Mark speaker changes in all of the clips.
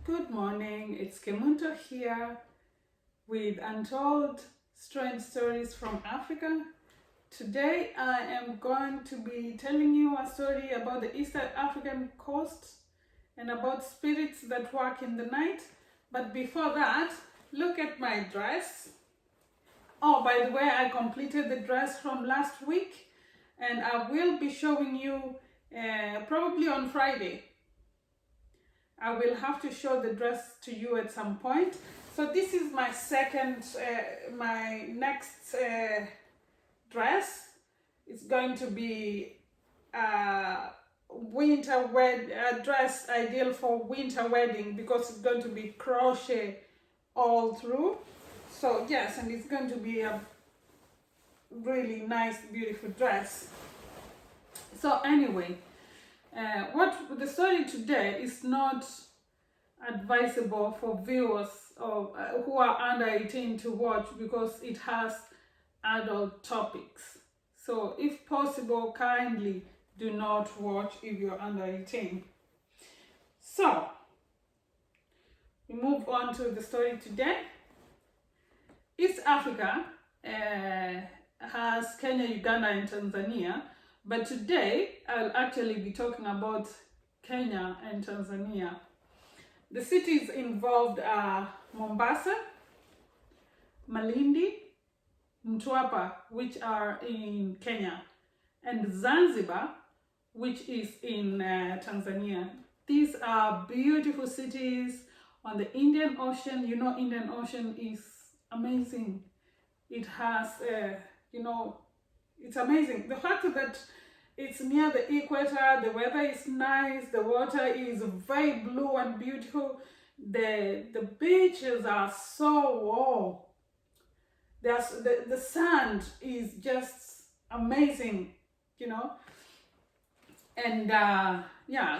Speaker 1: Good morning, it's Kemunto here with Untold Strange Stories from Africa. Today I am going to be telling you a story about the East African coast and about spirits that work in the night. But before that, look at my dress. Oh, by the way, I completed the dress from last week and I will be showing you probably on Friday. I will have to show the dress to you at some point. So this is my my next dress. It's going to be a dress ideal for winter wedding because it's going to be crochet all through. So yes, and it's going to be a really nice, beautiful dress. So anyway, what the story today is not advisable for viewers who are under 18 to watch because it has adult topics. So if possible, kindly do not watch if you're under 18. So we move on to the story today. East Africa has Kenya, Uganda, and Tanzania. But today, I'll actually be talking about Kenya and Tanzania. The cities involved are Mombasa, Malindi, Mtwapa, which are in Kenya, and Zanzibar, which is in Tanzania. These are beautiful cities on the Indian Ocean. You know, Indian Ocean is amazing. It has, it's amazing. The fact that it's near the equator, the weather is nice, the water is very blue and beautiful. The beaches are so the sand is just amazing, And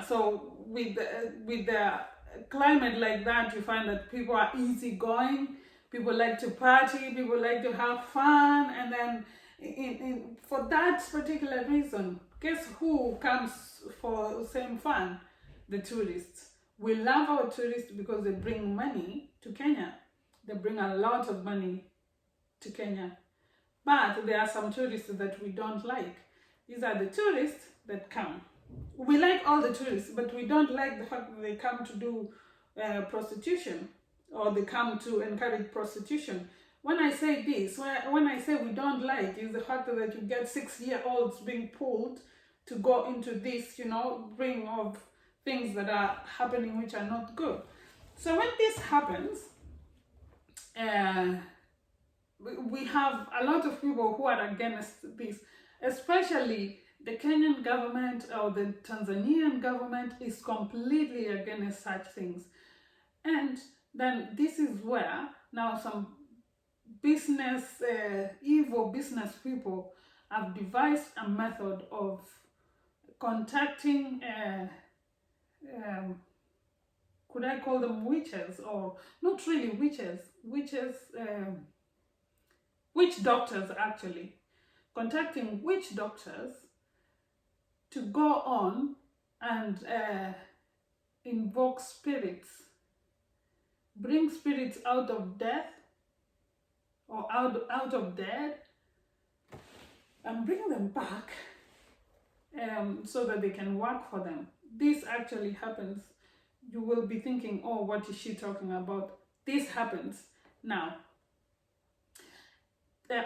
Speaker 1: so with the climate like that, you find that people are easygoing. People like to party. People like to have fun, and then. For that particular reason, guess who comes for the same fun? The tourists. We love our tourists because they bring money to Kenya. They bring a lot of money to Kenya. But there are some tourists that we don't like. These are the tourists that come. We like all the tourists, but we don't like the fact that they come to do prostitution, or they come to encourage prostitution. When I say this, when I say we don't like, is the fact that you get 6-year-olds being pulled to go into this, bring of things that are happening which are not good. So when this happens, we have a lot of people who are against this, especially the Kenyan government or the Tanzanian government is completely against such things. And then this is where now some evil business people have devised a method of contacting, could I call them witches, or not really witches, witch doctors actually, contacting witch doctors to go on and invoke spirits, bring spirits out of death, or out of dead, and bring them back so that they can work for them. This actually happens. You will be thinking, oh, what is she talking about? This happens. Now,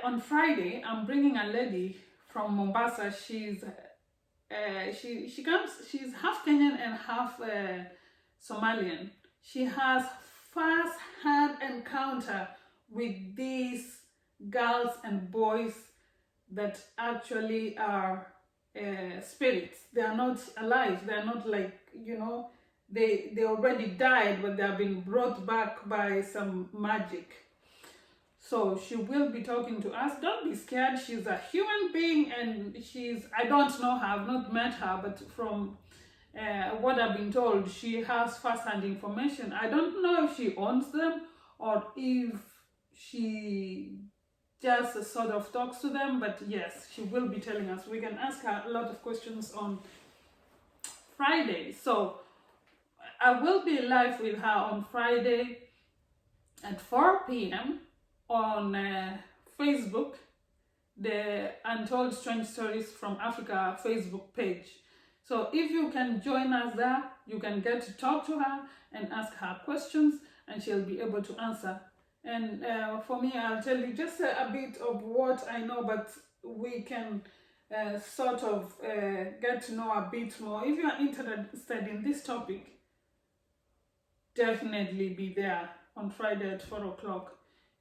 Speaker 1: on Friday, I'm bringing a lady from Mombasa. She's half Kenyan and half Somalian. She has first-hand encounter with these girls and boys that actually are spirits. They are not alive. They are not like, they already died, but they have been brought back by some magic. So she will be talking to us. Don't be scared. She's a human being, and I don't know her, I've not met her, but from what I've been told, she has first-hand information. I don't know if she owns them or if she just sort of talks to them, but yes, she will be telling us. We can ask her a lot of questions on Friday. So I will be live with her on Friday at 4 p.m. on Facebook, the Untold Strange Stories from Africa Facebook page. So if you can join us there, you can get to talk to her and ask her questions, and she'll be able to answer. And for me, I'll tell you just a bit of what I know, but we can sort of get to know a bit more. If you are interested in this topic, definitely be there on Friday at 4 o'clock.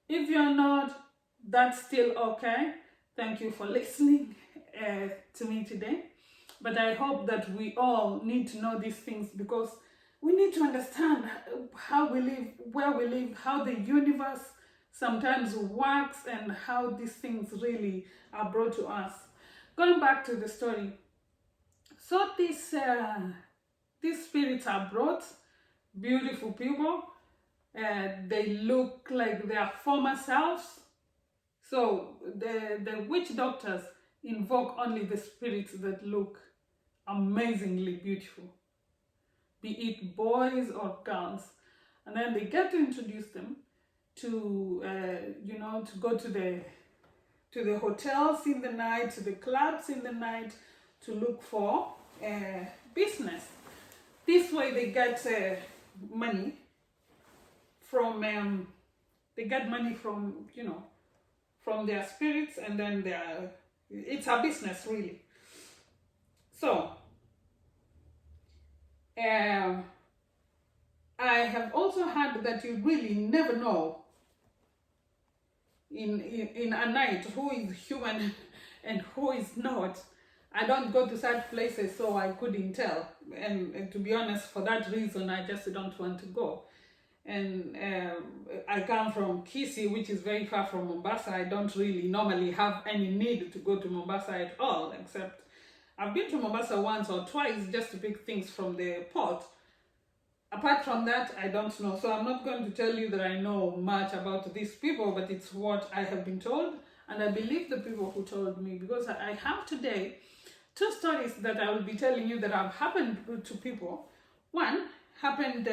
Speaker 1: If you're not, that's still okay. Thank you for listening to me today. But I hope that we all need to know these things, because we need to understand how we live, where we live, how the universe sometimes works, and how these things really are brought to us. Going back to the story. So these spirits are brought, beautiful people. They look like their former selves. So the witch doctors invoke only the spirits that look amazingly beautiful, be it boys or girls, and then they get to introduce them to to go to the hotels in the night, to the clubs in the night, to look for business. This way they get money from from their spirits, and then it's a business really. So I have also heard that you really never know in a night who is human and who is not. I don't go to such places, so I couldn't tell. And to be honest, for that reason, I just don't want to go. And I come from Kisii, which is very far from Mombasa. I don't really normally have any need to go to Mombasa at all, except I've been to Mombasa once or twice just to pick things from the port. Apart from that, I don't know. So I'm not going to tell you that I know much about these people, but it's what I have been told, and I believe the people who told me, because I have today 2 stories that I will be telling you that have happened to people. One happened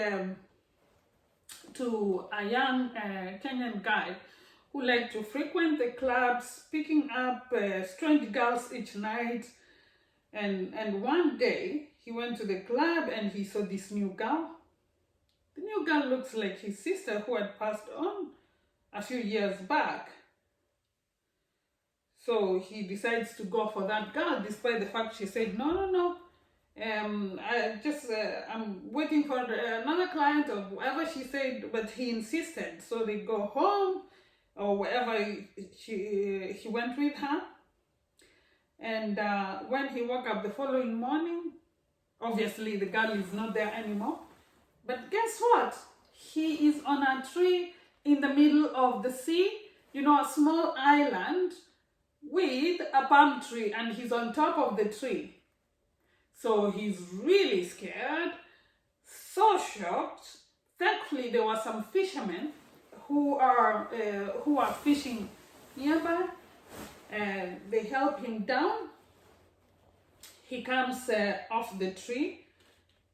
Speaker 1: to a young Kenyan guy who liked to frequent the clubs, picking up strange girls each night. And one day he went to the club and he saw this new girl. The new girl looks like his sister, who had passed on a few years back. So he decides to go for that girl, despite the fact she said, no, I'm waiting for another client, or whatever she said, but he insisted. So they go home, or wherever he went with her. And when he woke up the following morning, obviously the girl is not there anymore. But guess what? He is on a tree in the middle of the sea, a small island with a palm tree, and he's on top of the tree. So he's really scared, so shocked. Thankfully, there were some fishermen who are fishing nearby, and they help him down. He comes off the tree,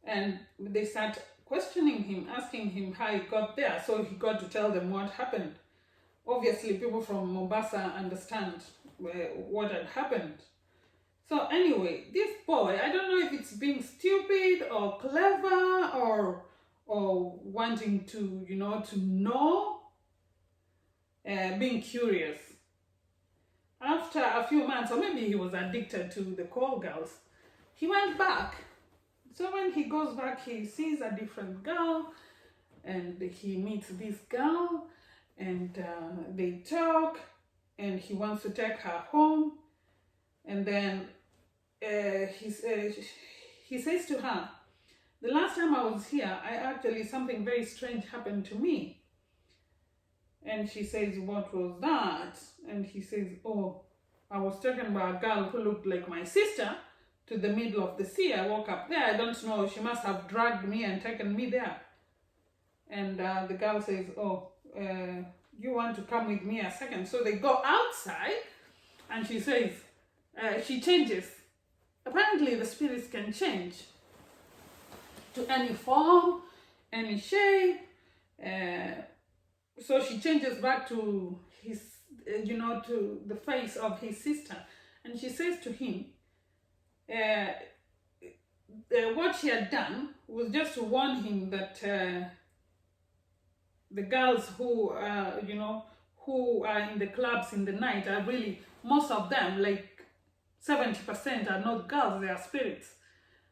Speaker 1: and they start questioning him, asking him how he got there. So he got to tell them what happened. Obviously, people from Mombasa understand what had happened. So anyway, this boy, I don't know if it's being stupid or clever or wanting to, to know, being curious. After a few months, or maybe he was addicted to the call girls, he went back. So when he goes back, he sees a different girl, and he meets this girl, and they talk, and he wants to take her home. And then he says to her, the last time I was here, something very strange happened to me. And she says, what was that? And he says, oh, I was taken by a girl who looked like my sister to the middle of the sea. I woke up there. I don't know. She must have dragged me and taken me there. And the girl says, oh, you want to come with me a second? So they go outside, and she says, she changes. Apparently the spirits can change. to any form, any shape. So she changes back to his, to the face of his sister, and she says to him, what she had done was just to warn him that the girls who, who are in the clubs in the night are really, most of them, like 70% are not girls, they are spirits.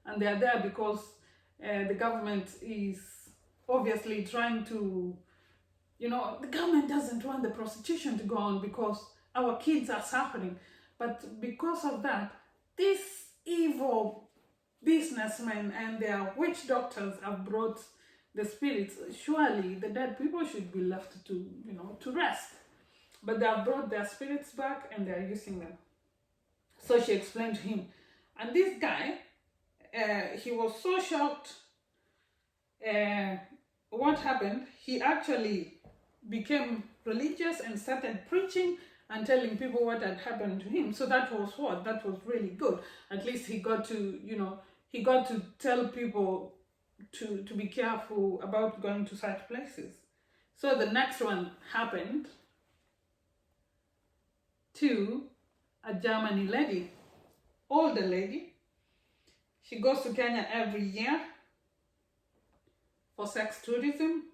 Speaker 1: And they are there because the government is obviously trying to, the government doesn't want the prostitution to go on because our kids are suffering. But because of that, these evil businessmen and their witch doctors have brought the spirits. Surely the dead people should be left to, to rest. But they have brought their spirits back and they are using them. So she explained to him. And this guy, he was so shocked. What happened? He actually became religious and started preaching and telling people what had happened to him. So that was what? That was really good. At least he got to, he got to tell people to be careful about going to such places. So the next one happened to a Germany lady, older lady. She goes to Kenya every year for sex tourism.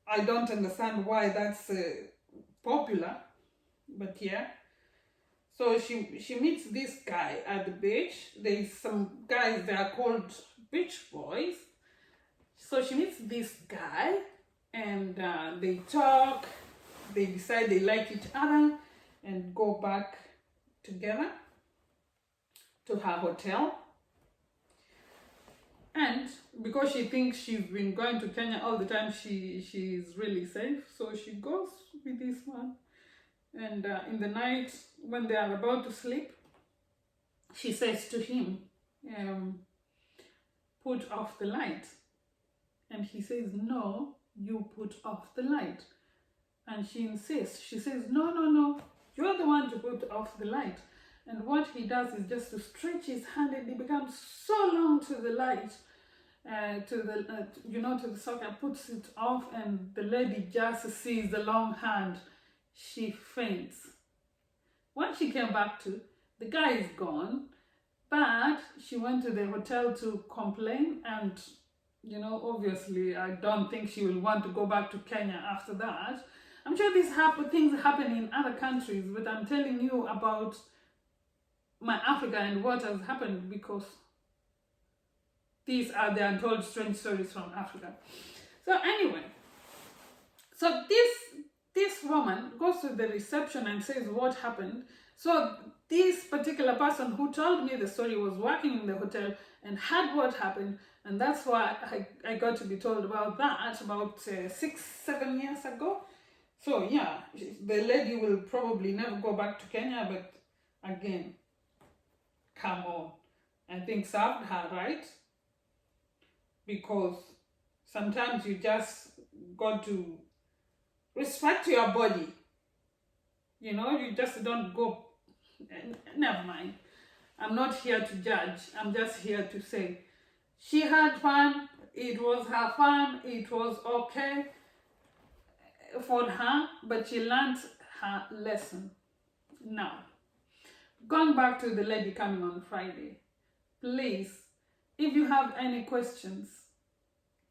Speaker 1: I don't understand why that's popular, but yeah. So she meets this guy at the beach. There's some guys, they are called beach boys. So she meets this guy and they talk. They decide they like each other and go back together to her hotel. And because she thinks she's been going to Kenya all the time, she's really safe. So she goes with this one. And in the night, when they are about to sleep, she says to him, put off the light. And he says, no, you put off the light. And she insists. She says, no, you're the one to put off the light. And what he does is just to stretch his hand, and it becomes so long to the light, to the socket, puts it off, and the lady just sees the long hand. She faints. When she came back to, the guy is gone, but she went to the hotel to complain, and obviously I don't think she will want to go back to Kenya after that. I'm sure these things happen in other countries, but I'm telling you about my Africa and what has happened because these are the untold strange stories from Africa. So anyway, so this woman goes to the reception and says what happened. So this particular person who told me the story was working in the hotel and had what happened, and that's why I got to be told about that about 6-7 years ago. So yeah, the lady will probably never go back to Kenya, but again, come on, I think served her right, because sometimes you just got to respect your body. You just don't go. Never mind. I'm not here to judge. I'm just here to say she had fun. It was her fun. It was okay for her, but she learned her lesson. Now, going back to the lady coming on Friday, please, if you have any questions,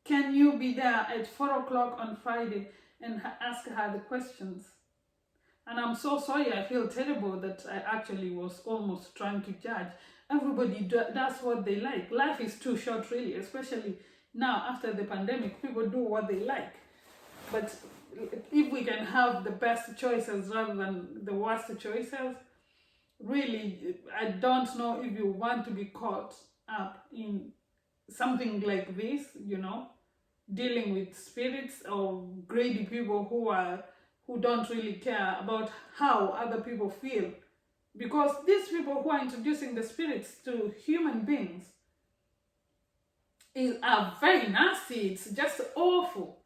Speaker 1: can you be there at 4 o'clock on Friday and ask her the questions? And I'm so sorry, I feel terrible that I actually was almost trying to judge. Everybody does what they like. Life is too short, really, especially now after the pandemic. People do what they like. But if we can have the best choices rather than the worst choices, really, I don't know if you want to be caught up in something like this, dealing with spirits or greedy people who don't really care about how other people feel. Because these people who are introducing the spirits to human beings are very nasty. It's just awful.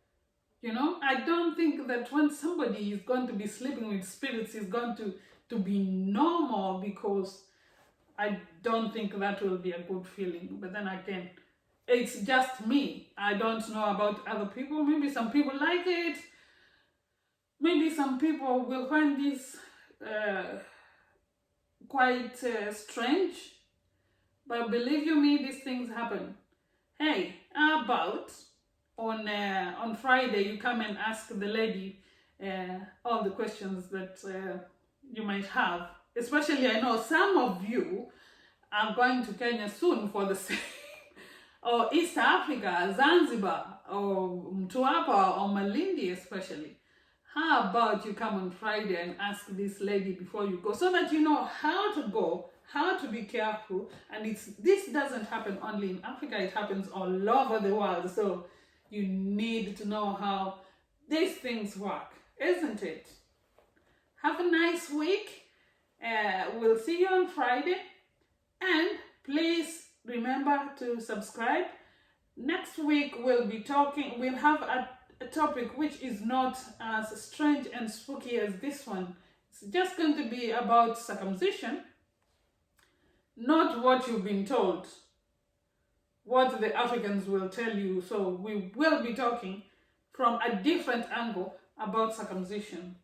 Speaker 1: I don't think that when somebody is going to be sleeping with spirits is going to be normal, because I don't think that will be a good feeling. But then again, it's just me. I don't know about other people. Maybe some people like it. Maybe some people will find this quite strange. But believe you me, these things happen. Hey, how about on Friday you come and ask the lady all the questions that you might have. Especially, I know some of you are going to Kenya soon for the same, or East Africa, Zanzibar, or Mtwapa, or Malindi especially. How about you come on Friday and ask this lady before you go, so that you know how to go, how to be careful. And this doesn't happen only in Africa, it happens all over the world. So you need to know how these things work, isn't it? Have a nice week. We'll see you on Friday. And please remember to subscribe. Next week we'll have a topic which is not as strange and spooky as this one. It's just going to be about circumcision, not what you've been told, what the Africans will tell you. So we will be talking from a different angle about circumcision.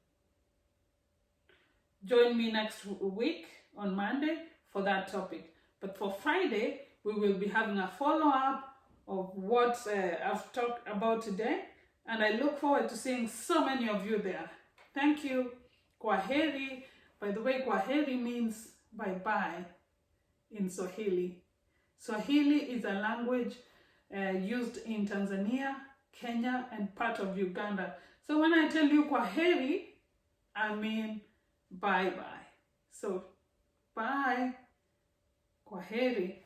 Speaker 1: Join me next week on Monday for that topic. But for Friday, we will be having a follow-up of what I've talked about today. And I look forward to seeing so many of you there. Thank you. Kwaheri. By the way, kwaheri means bye-bye in Swahili. Swahili is a language used in Tanzania, Kenya, and part of Uganda. So when I tell you kwaheri, I mean bye-bye. So, bye. Kwaheri.